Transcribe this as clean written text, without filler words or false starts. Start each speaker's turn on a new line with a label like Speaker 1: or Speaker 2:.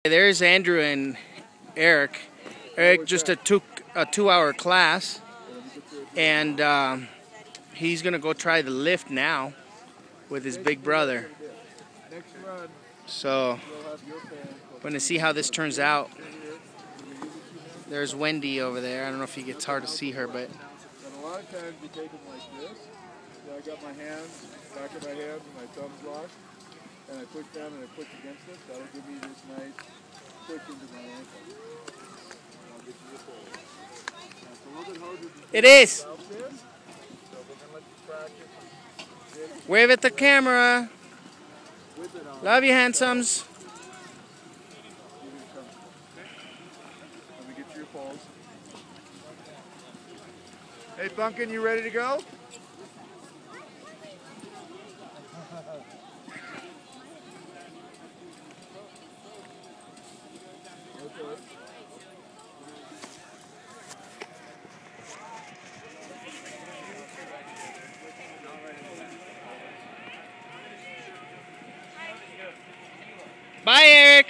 Speaker 1: There's Andrew and Eric. Eric just took a 2-hour class, and he's gonna go try the lift now with his big brother. So, gonna see how this turns out. There's Wendy over there. I don't know if it's hard to see her, but.
Speaker 2: A lot of times you take them like this. So I got my hands, back of my hands, and my thumbs locked, and I push down and I push against it. That'll give me this nice push into my ankle. And I'll get you the pull. Now, it's a little bit harder to
Speaker 1: It is.
Speaker 2: so we're gonna let you practice.
Speaker 1: Wave at the camera.
Speaker 2: With it on.
Speaker 1: Love you, handsomes.
Speaker 2: Let me get you your pulls. Hey, Bunkin, you ready to go?
Speaker 1: Bye, Eric.